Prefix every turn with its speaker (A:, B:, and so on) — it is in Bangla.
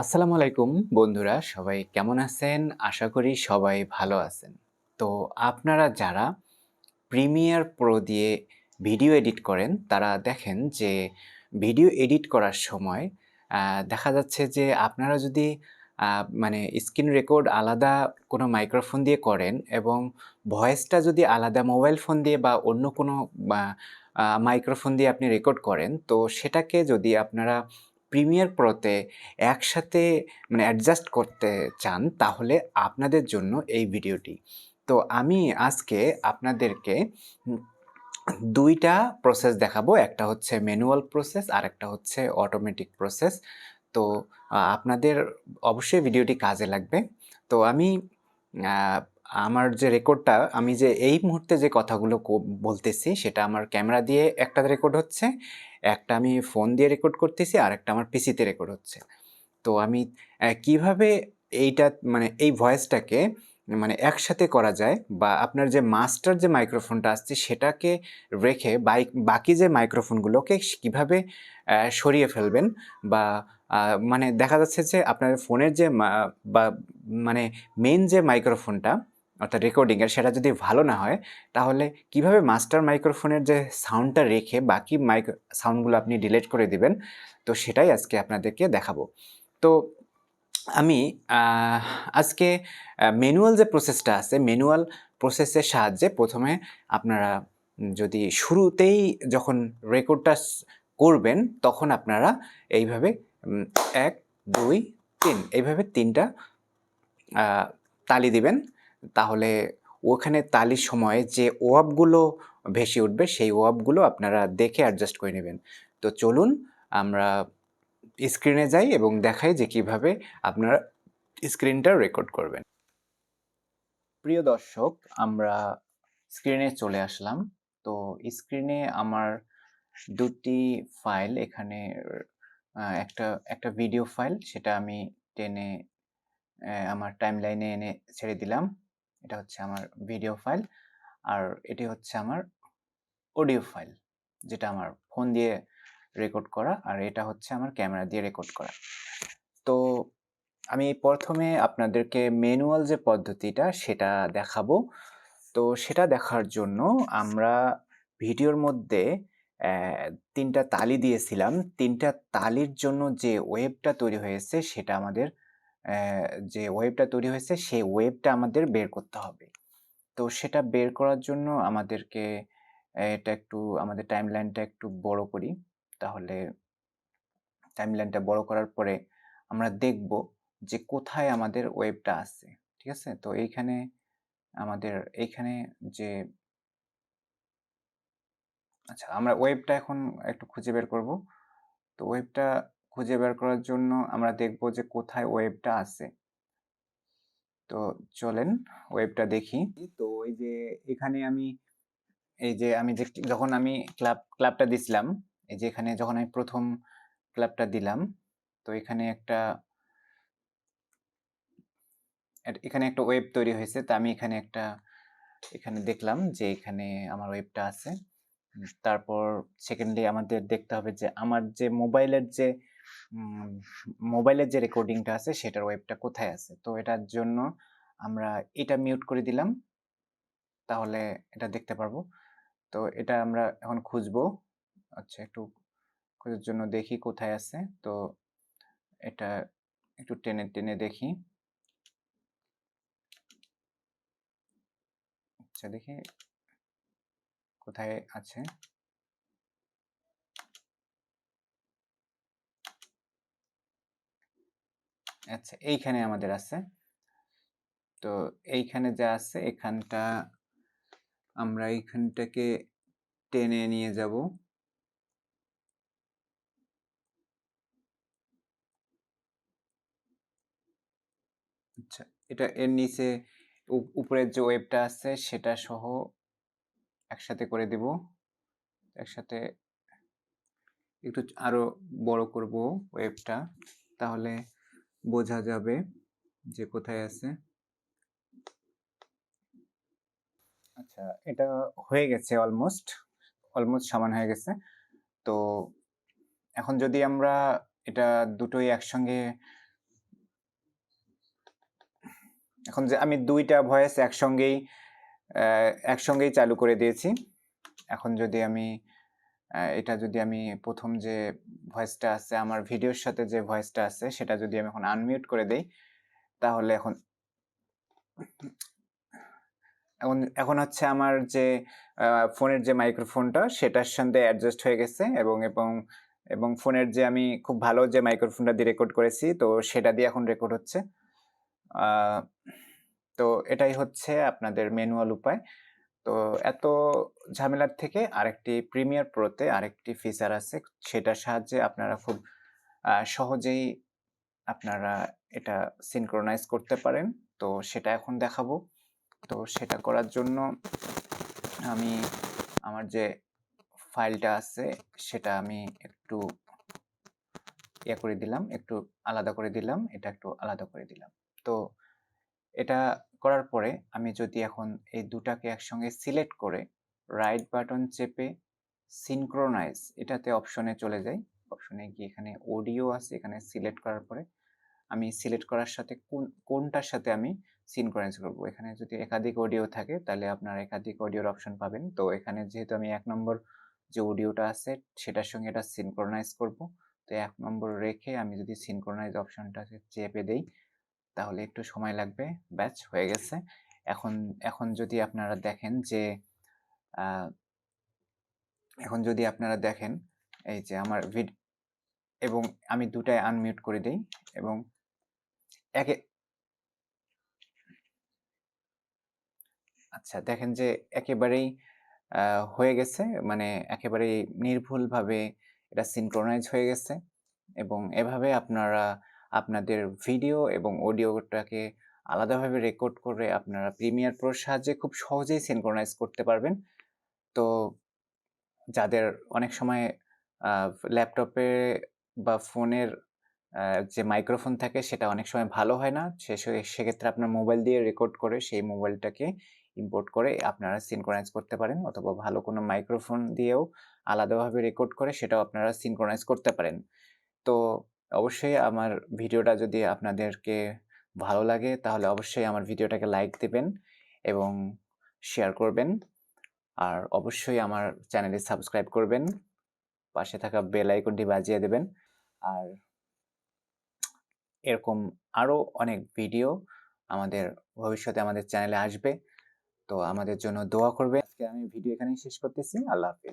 A: আসসালামু আলাইকুম বন্ধুরা, সবাই কেমন আছেন? আশা করি সবাই ভালো আছেন। তো আপনারা যারা প্রিমিয়ার প্রো দিয়ে ভিডিও এডিট করেন, তারা দেখেন যে ভিডিও এডিট করার সময় আ দেখা যাচ্ছে যে আপনারা যদি মানে স্ক্রিন রেকর্ড আলাদা কোনো মাইক্রোফোন দিয়ে করেন এবং ভয়েসটা যদি আলাদা মোবাইল ফোন দিয়ে বা অন্য কোনো বা মাইক্রোফোন দিয়ে আপনি রেকর্ড করেন, তো সেটাকে যদি আপনারা প্রিমিয়ার প্রোতে একসাথে মানে অ্যাডজাস্ট করতে চান, তাহলে আপনাদের জন্য এই ভিডিওটি। তো আমি আজকে আপনাদেরকে উম ২ টা প্রসেস দেখাবো। একটা হচ্ছে ম্যানুয়াল প্রসেস, আরেকটা হচ্ছে অটোমেটিক প্রসেস। তো আপনাদের অবশ্যই ভিডিওটি কাজে লাগবে। তো আমি আ আমার যে রেকর্ডটা আমি যে এই মুহূর্তে যে কথাগুলো বলতেছি, সেটা আমার ক্যামেরা দিয়ে একটা রেকর্ড হচ্ছে, একটা আমি ফোন দিয়ে রেকর্ড করতেছি, আরেকটা আমার পিসিতে রেকর্ড হচ্ছে। তো আমি কিভাবে এইটা মানে এই ভয়েসটাকে মানে একসাথে করা যায় বা আপনার যে মাস্টার যে মাইক্রোফোনটা আসছে সেটাকে রেখে বাকি যে মাইক্রোফোনগুলোকে কিভাবে সরিয়ে ফেলবেন বা আ মানে দেখা যাচ্ছে যে আপনার ফোনের যে বা মানে মেইন যে মাইক্রোফোনটা অর্থাৎ রেকর্ডিং এর সেটা যদি ভালো না হয়, তাহলে কিভাবে মাস্টার মাইক্রোফোনের যে সাউন্ডটা রেখে বাকি সাউন্ডগুলো আপনি ডিলিট করে দিবেন। তো সেটাই আজকে আপনাদেরকে দেখাবো। তো আমি আজকে ম্যানুয়াল যে প্রসেসটা আছে, ম্যানুয়াল প্রসেসের সাহায্যে ১ম এ আপনারা যদি শুরুতেই যখন রেকর্ডটা করবেন, তখন আপনারা এইভাবে ১, ২, ৩ এইভাবে ৩ টা আ তালি দিবেন। তাহলে ওখানে তালির সময় যে ওয়াভগুলো ভেসে উঠবে, সেই ওয়াভগুলো আপনারা দেখে অ্যাডজাস্ট করে নিবেন। তো চলুন আমরা স্ক্রিনে যাই এবং দেখাই যে কিভাবে আপনারা স্ক্রিনটা রেকর্ড করবেন। প্রিয় দর্শক, আমরা স্ক্রিনে চলে আসলাম। তো স্ক্রিনে আমার ২ টি ফাইল এখানে একটা ভিডিও ফাইল সেটা আমি টেনে আমার টাইমলাইনে এনে ছেড়ে দিলাম। এটা হচ্ছে আমার ভিডিও ফাইল। আর এটি হচ্ছে আমার অডিও ফাইল, যেটা আমার ফোন দিয়ে রেকর্ড করা। আর এটা হচ্ছে আমার ক্যামেরা দিয়ে রেকর্ড করা। তো আমি ১ম এ আপনাদেরকে ম্যানুয়াল যে পদ্ধতিটা সেটা দেখাবো। তো সেটা দেখার জন্য আমরা ভিডিওর মধ্যে ৩ টা তালি দিয়েছিলাম। ৩ টা তালির জন্য যে ওয়েভটা তৈরি হয়েছে সেটা আমাদের যে ওয়েভটা তৈরি হয়েছে সেই ওয়েভটা আমাদের বের করতে হবে। তো সেটা বের করার জন্য আমাদেরকে এটা একটু আমাদের টাইমলাইনটা একটু বড় করি। তাহলে টাইমলাইনটা বড় করার পরে আমরা দেখব যে কোথায় আমাদের ওয়েবটা আছে। ঠিক আছে? তো এইখানে আমাদের এইখানে যে আচ্ছা, আমরা ওয়েবটা এখন একটু খুঁজে বের করব। তো ওয়েবটা খুঁজে বের করার জন্য আমরা দেখব যে কোথায় ওয়েবটা আছে। তো চলেন ওয়েবটা দেখি। তো এই যে এখানে আমি এই যে আমি যে যখন আমি ক্লাবটা দিছিলাম, এই যে এখানে যখন আমি ১ম ক্লাবটা দিলাম, তো এখানে এখানে একটা ওয়েব তৈরি হয়েছে। তো আমি এখানে দেখলাম যে এখানে আমার ওয়েবটা আছে। তারপর সেকেন্ডলি আমাদের দেখতে হবে যে আমার যে উম মোবাইলের যে রেকর্ডিংটা আছে সেটার ওয়েবটা কোথায় আছে। তো এটার জন্য আমরা এটা মিউট করে দিলাম। তাহলে এটা দেখতে পারবো। তো এটা আমরা এখন খুঁজবো। আচ্ছা, একটু খোঁজার জন্য দেখি কোথায় আছে। তো এটা একটু টেনে দেখি। আচ্ছা, দেখি কোথায় আছে। আচ্ছা, এইখানে আমাদের আছে। তো এইখানে যা আছে এখানটা আমরা এইখানটাকে টেনে নিয়ে যাব। আচ্ছা, এটা এর নিচে উপরের যে ওয়েবটা আছে সেটা সহ একসাথে করে দিব। একসাথে একটু আরো বড় করব ওয়েবটা। তাহলে বোঝা যাবে যে কোথায় আছে। আচ্ছা, এটা হয়ে গেছে অলমোস্ট সমান হয়ে গেছে। তো এখন যদি আমরা এটা দুটোই একসঙ্গে এখন যে আমি ২ টা ভয়েস একসঙ্গেই চালু করে দিয়েছি। এখন যদি আমি এটা যদি আমি ১ম যে ভয়েসটা আছে, আমার ভিডিওর সাথে যে ভয়েসটা আছে, সেটা যদি আমি এখন আনমিউট করে দেই, তাহলে এখন এখন হচ্ছে আমার যে ফোনের যে মাইক্রোফোনটা, সেটার সাথে অ্যাডজাস্ট হয়ে গেছে এবং ফোনের যে আমি খুব ভালো যে মাইক্রোফোনটা দিয়ে রেকর্ড করেছি, তো সেটা দিয়ে এখন রেকর্ড হচ্ছে। আ তো এটাই হচ্ছে আপনাদের ম্যানুয়াল উপায়। তো এত ঝামেলার থেকে আরেকটি প্রিমিয়ার প্রোতে আরেকটি ফিচার আছে। সেটার সাহায্যে আপনারা খুব সহজেই আপনারা এটা সিনক্রোনাইজ করতে পারেন। তো সেটা এখন দেখাবো। তো সেটা করার জন্য আমি আমার যে ফাইলটা আছে সেটা আমি একটু করে দিলাম, একটু আলাদা করে দিলাম, এটা একটু আলাদা করে দিলাম। তো এটা করার পরে আমি যদি এখন এই দুটাকে একসঙ্গে সিলেক্ট করে রাইট বাটন চেপে সিনক্রোনাইজ এটাতে অপশনে চলে যাই। অপশনে গিয়ে এখানে অডিও আছে, এখানে সিলেক্ট করার পরে আমি সিলেক্ট করার সাথে কোনটার সাথে আমি সিনক্রোনাইজ করব। এখানে যদি একাধিক অডিও থাকে তাহলে আপনারা একাধিক অডিওর অপশন পাবেন। তো এখানে যেহেতু আমি ১ নম্বর যে অডিওটা আছে সেটার সঙ্গে এটা সিনক্রোনাইজ করব। তো ১ নম্বর রেখে আমি যদি সিনক্রোনাইজ অপশনটাকে চেপে দেই তাহলে একটু সময় লাগবে। ব্যাস হয়ে গেছে। এখন এখন যদি আপনারা দেখেন যে আ এখন যদি আপনারা দেখেন এই যে আমার এবং আমি দুটাই আনমিউট করে দেই এবং একে আচ্ছা দেখেন যে একেবারেই আ হয়ে গেছে। মানে একেবারেই নির্ভুলভাবে এটা সিনক্রোনাইজ হয়ে গেছে এবং এভাবে আপনারা আপনাদের ভিডিও এবং অডিওটাকে আলাদাভাবে রেকর্ড করে আপনারা প্রিমিয়ার প্রোর সাহায্যে খুব সহজেই সিনক্রোনাইজ করতে পারবেন। তো যাদের অনেক সময় আ ল্যাপটপে বা ফোনের আ যে মাইক্রোফোন থাকে সেটা অনেক সময় ভালো হয় না। সেক্ষেত্রে আপনার মোবাইল দিয়ে রেকর্ড করে সেই মোবাইলটাকে ইম্পোর্ট করে আপনারা সিনক্রোনাইজ করতে পারেন অথবা ভালো কোনো মাইক্রোফোন দিয়েও আলাদাভাবে রেকর্ড করে সেটাও আপনারা সিনক্রোনাইজ করতে পারেন। তো অবশ্যই আমার ভিডিওটা যদি আপনাদেরকে ভালো লাগে তাহলে অবশ্যই আমার ভিডিওটাকে লাইক দিবেন এবং শেয়ার করবেন। আর অবশ্যই আমার চ্যানেলে সাবস্ক্রাইব করবেন। পাশে থাকা বেল আইকনটি বাজিয়ে দেবেন। আর এরকম আরো অনেক ভিডিও আমাদের ভবিষ্যতে আমাদের চ্যানেলে আসবে। তো আমাদের জন্য দোয়া করবেন। আজকে আমি ভিডিও এখানেই শেষ করতেছি। আল্লাহ হাফেজ।